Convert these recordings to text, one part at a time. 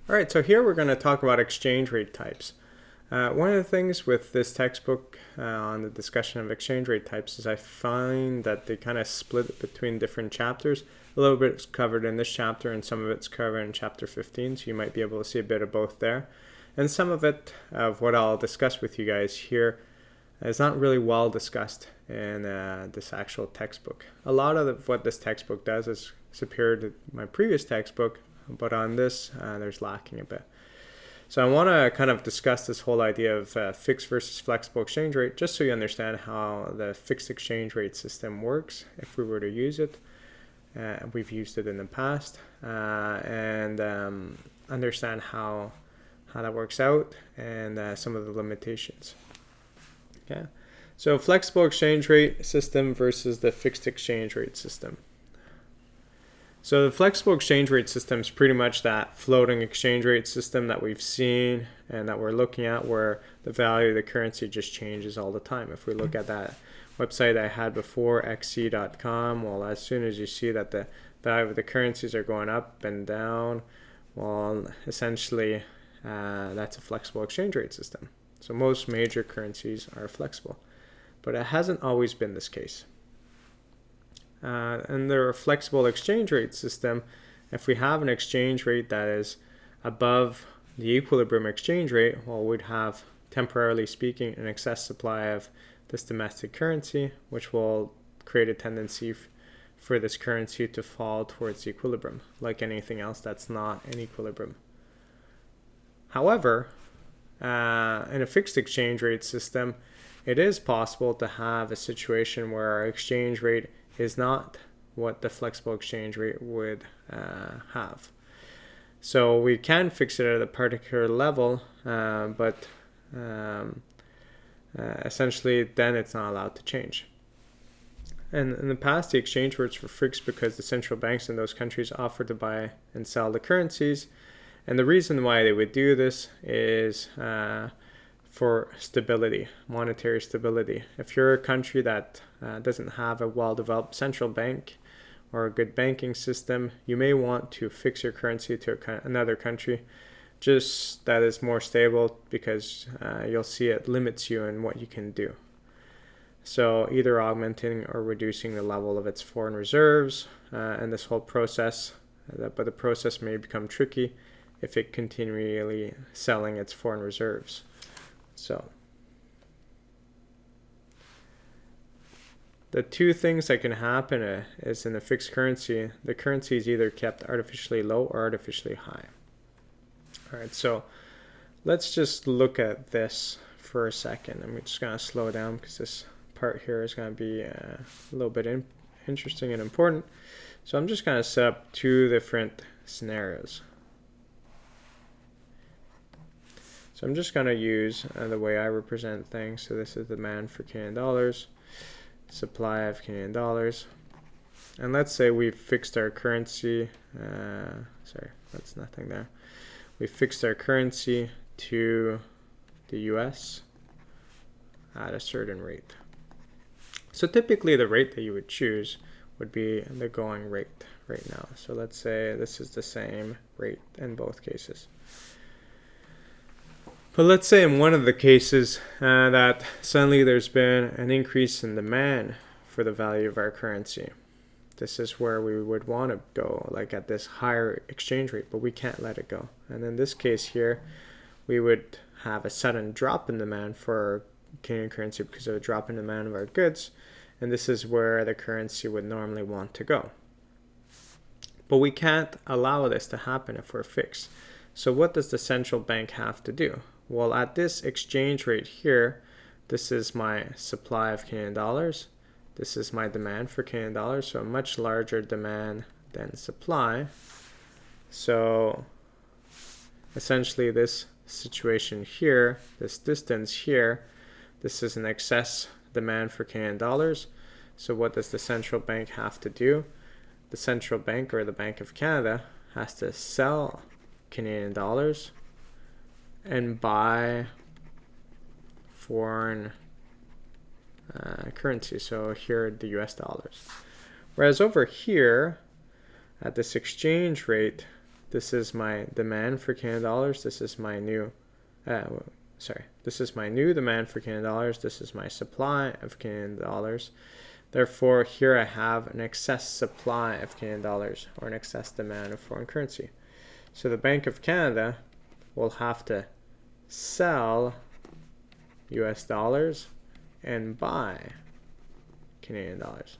All right, so here we're going to talk about exchange rate types. One of the things with this textbook on the discussion of exchange rate types is I find that they kind of split between different chapters. A little bit is covered in this chapter and some of it's covered in chapter 15, so you might be able to see a bit of both there. And some of it, of what I'll discuss with you guys here, is not really well discussed in this actual textbook. A lot of what this textbook does is superior to my previous textbook, but on this, there's lacking a bit. So I want to kind of discuss this whole idea of fixed versus flexible exchange rate, just so you understand how the fixed exchange rate system works if we were to use it. We've used it in the past, and understand how that works out and some of the limitations. Okay, so flexible exchange rate system versus the fixed exchange rate system. So the flexible exchange rate system is pretty much that floating exchange rate system that we've seen and that we're looking at, where the value of the currency just changes all the time. If we look at that website I had before, xc.com, well, as soon as you see that the value of the currencies are going up and down, well, essentially that's a flexible exchange rate system. So most major currencies are flexible, but it hasn't always been this case. Under a flexible exchange rate system, if we have an exchange rate that is above the equilibrium exchange rate, well, we'd have, temporarily speaking, an excess supply of this domestic currency, which will create a tendency for this currency to fall towards equilibrium, like anything else that's not in equilibrium. However, in a fixed exchange rate system, it is possible to have a situation where our exchange rate is not what the flexible exchange rate would have. So we can fix it at a particular level, but essentially then it's not allowed to change. And in the past, the exchange rates were fixed because the central banks in those countries offered to buy and sell the currencies. And the reason why they would do this is for stability, monetary stability. If you're a country that doesn't have a well-developed central bank or a good banking system, you may want to fix your currency to another country just that is more stable, because you'll see it limits you in what you can do. So either augmenting or reducing the level of its foreign reserves and this whole process, but the process may become tricky if it continually selling its foreign reserves. So the two things that can happen is in a fixed currency, the currency is either kept artificially low or artificially high. All right, so let's just look at this for a second. I'm just going to slow down because this part here is going to be a little bit interesting and important. So I'm just going to set up two different scenarios. So I'm just going to use the way I represent things. So this is demand for Canadian dollars, supply of Canadian dollars. And let's say we've fixed our currency. Sorry, that's nothing there. We fixed our currency to the US at a certain rate. So typically the rate that you would choose would be the going rate right now. So let's say this is the same rate in both cases. But let's say in one of the cases that suddenly there's been an increase in demand for the value of our currency. This is where we would want to go, like at this higher exchange rate, but we can't let it go. And in this case here, we would have a sudden drop in demand for our Canadian currency because of a drop in demand of our goods. And this is where the currency would normally want to go. But we can't allow this to happen if we're fixed. So what does the central bank have to do? Well, at this exchange rate here, this is my supply of Canadian dollars. This is my demand for Canadian dollars, so a much larger demand than supply. So essentially this situation here, this distance here, this is an excess demand for Canadian dollars. So what does the central bank have to do? The central bank, or the Bank of Canada, has to sell Canadian dollars and buy foreign currency. So here the US dollars. Whereas over here at this exchange rate, This is my demand for Canadian dollars. This is my new, this is my new demand for Canadian dollars. This is my supply of Canadian dollars. Therefore, here I have an excess supply of Canadian dollars or an excess demand of foreign currency. So the Bank of Canada will have to sell US dollars and buy Canadian dollars.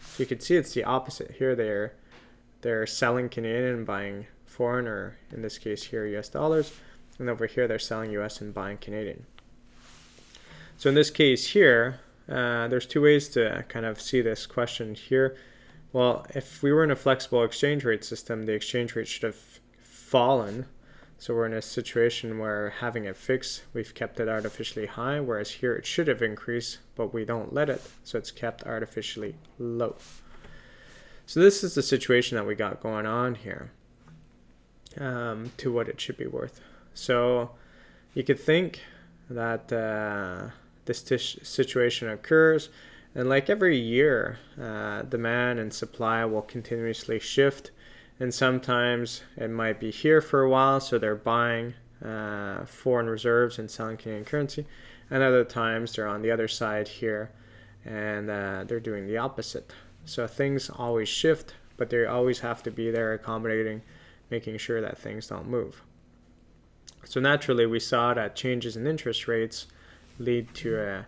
So you can see it's the opposite. Here they're selling Canadian and buying foreign, or in this case here US dollars, and over here they're selling US and buying Canadian. So in this case here, there's two ways to kind of see this question here. Well, if we were in a flexible exchange rate system, the exchange rate should have fallen. So we're in a situation where having it fixed, we've kept it artificially high, whereas here it should have increased, but we don't let it, so it's kept artificially low. So this is the situation that we got going on here, to what it should be worth. So you could think that this situation occurs, and like every year, demand and supply will continuously shift. And sometimes it might be here for a while, so they're buying foreign reserves and selling Canadian currency. And other times they're on the other side here, and they're doing the opposite. So things always shift, but they always have to be there accommodating, making sure that things don't move. So naturally, we saw that changes in interest rates lead to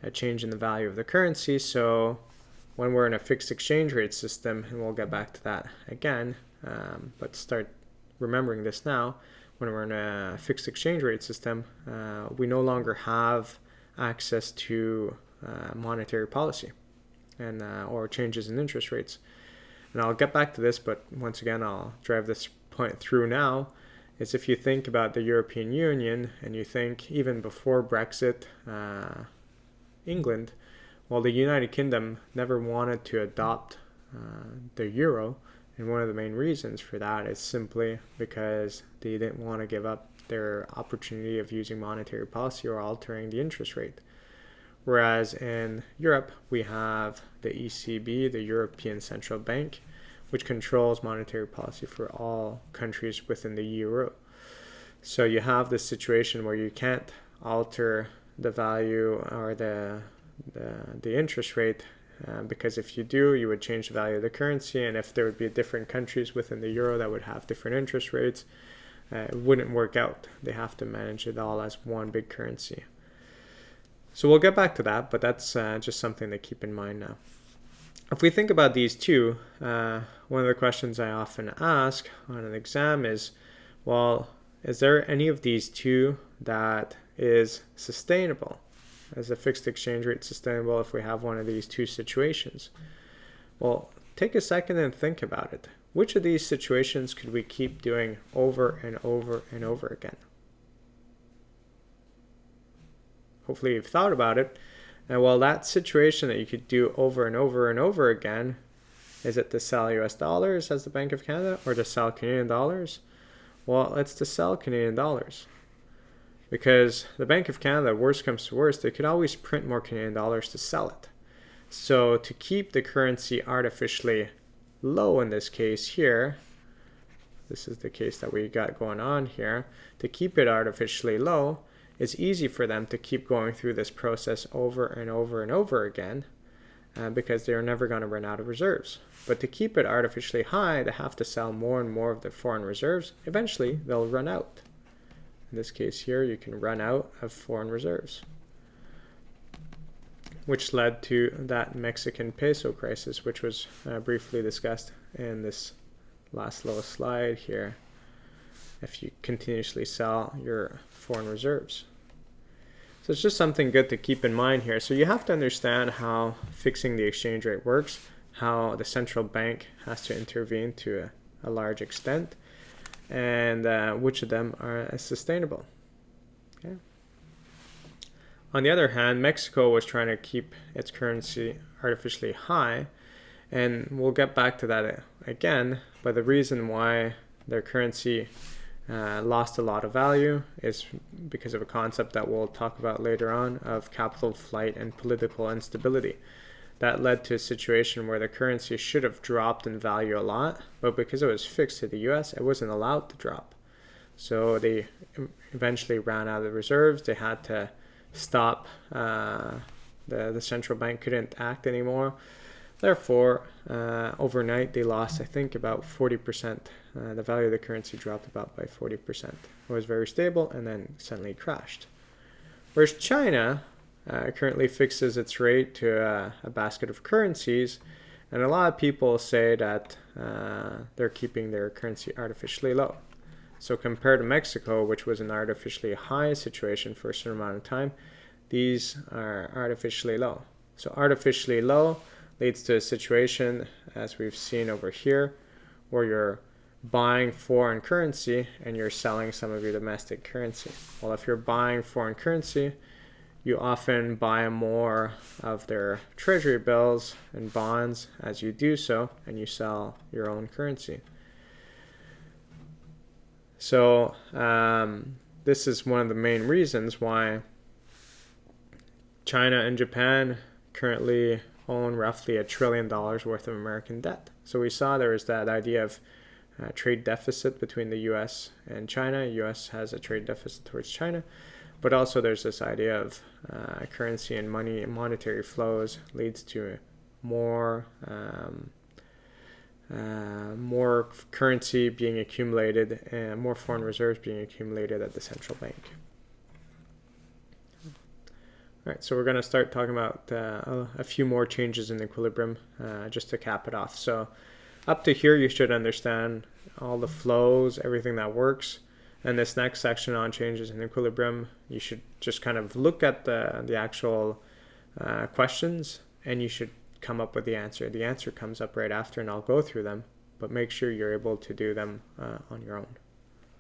a change in the value of the currency. So when we're in a fixed exchange rate system, and we'll get back to that again, but start remembering this now, when we're in a fixed exchange rate system, we no longer have access to monetary policy and or changes in interest rates. And I'll get back to this, but once again, I'll drive this point through now, is if you think about the European Union, and you think even before Brexit, England, well, the United Kingdom never wanted to adopt the euro, and one of the main reasons for that is simply because they didn't want to give up their opportunity of using monetary policy or altering the interest rate. Whereas in Europe, we have the ECB, the European Central Bank, which controls monetary policy for all countries within the euro. So you have this situation where you can't alter the value or the interest rate, because if you do, you would change the value of the currency, and if there would be different countries within the euro that would have different interest rates, it wouldn't work out. They have to manage it all as one big currency. So we'll get back to that, but that's just something to keep in mind now. If we think about these two, one of the questions I often ask on an exam is, well, is there any of these two that is sustainable? Is a fixed exchange rate sustainable if we have one of these two situations? Well, take a second and think about it. Which of these situations could we keep doing over and over and over again? Hopefully you've thought about it. And well, that situation that you could do over and over and over again, is it to sell US dollars as the Bank of Canada, or to sell Canadian dollars? Well, it's to sell Canadian dollars. Because the Bank of Canada, worst comes to worst, they could always print more Canadian dollars to sell it. So to keep the currency artificially low in this case here, this is the case that we got going on here, to keep it artificially low, it's easy for them to keep going through this process over and over and over again, because they're never going to run out of reserves. But to keep it artificially high, they have to sell more and more of their foreign reserves. Eventually, they'll run out. In this case here, you can run out of foreign reserves, which led to that Mexican peso crisis, which was briefly discussed in this last little slide here, if you continuously sell your foreign reserves. So it's just something good to keep in mind here. So you have to understand how fixing the exchange rate works, how the central bank has to intervene to a large extent, and which of them are sustainable. Okay. On the other hand, Mexico was trying to keep its currency artificially high, and we'll get back to that again, but the reason why their currency lost a lot of value is because of a concept that we'll talk about later on of capital flight and political instability. that led to a situation where the currency should have dropped in value a lot, but because it was fixed to the US, it wasn't allowed to drop. So they eventually ran out of reserves. They had to stop. The central bank couldn't act anymore. Therefore, overnight they lost, I think, about 40%. The value of the currency dropped about by 40%. It was very stable and then suddenly crashed. Whereas China currently fixes its rate to a basket of currencies, and a lot of people say that they're keeping their currency artificially low. So compared to Mexico, which was an artificially high situation for a certain amount of time, these are artificially low. So artificially low leads to a situation, as we've seen over here, where you're buying foreign currency and you're selling some of your domestic currency. Well, if you're buying foreign currency, you often buy more of their treasury bills and bonds as you do so, and you sell your own currency. So this is one of the main reasons why China and Japan currently own roughly $1 trillion worth of American debt. So we saw there was that idea of trade deficit between the US and China. US has a trade deficit towards China, but also there's this idea of currency and money and monetary flows leads to more currency being accumulated and more foreign reserves being accumulated at the central bank. All right, so we're going to start talking about a few more changes in equilibrium just to cap it off. So up to here, you should understand all the flows, everything that works. And this next section on changes in equilibrium, you should just kind of look at the actual questions, and you should come up with the answer. The answer comes up right after, and I'll go through them, but make sure you're able to do them on your own.